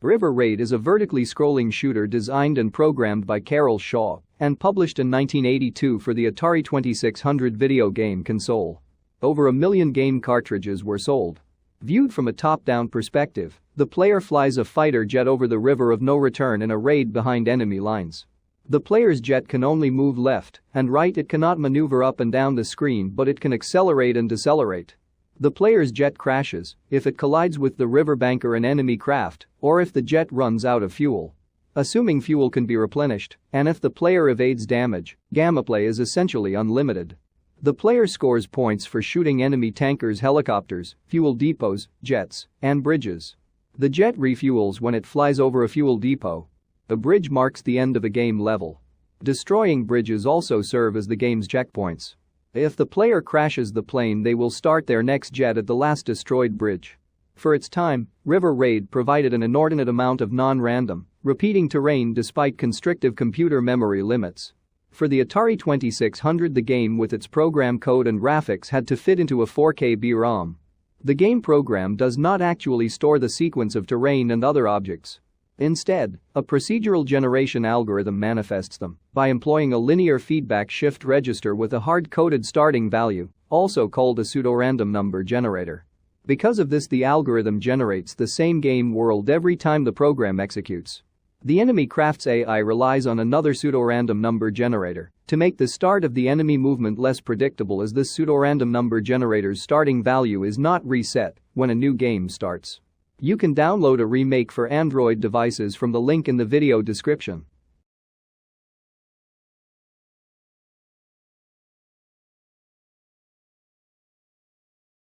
River Raid is a vertically scrolling shooter designed and programmed by Carol Shaw and published in 1982 for the Atari 2600 video game console. Over 1 million game cartridges were sold. Viewed from a top-down perspective, the player flies a fighter jet over the river of no return in a raid behind enemy lines. The player's jet can only move left and right. It cannot maneuver up and down the screen, but it can accelerate and decelerate. The player's jet crashes if it collides with the riverbank or an enemy craft, or if the jet runs out of fuel. Assuming fuel can be replenished, and if the player evades damage, gameplay is essentially unlimited. The player scores points for shooting enemy tankers, helicopters, fuel depots, jets, and bridges. The jet refuels when it flies over a fuel depot. A bridge marks the end of a game level. Destroying bridges also serve as the game's checkpoints. If the player crashes the plane, they will start their next jet at the last destroyed bridge. For its time, River Raid provided an inordinate amount of non-random, repeating terrain despite constrictive computer memory limits. For the Atari 2600, the game with its program code and graphics had to fit into a 4K B-ROM. The game program does not actually store the sequence of terrain and other objects. Instead, a procedural generation algorithm manifests them by employing a linear feedback shift register with a hard-coded starting value, also called a pseudorandom number generator. Because of this, the algorithm generates the same game world every time the program executes. The enemy craft's AI relies on another pseudorandom number generator to make the start of the enemy movement less predictable, as this pseudorandom number generator's starting value is not reset when a new game starts. You can download a remake for Android devices from the link in the video description.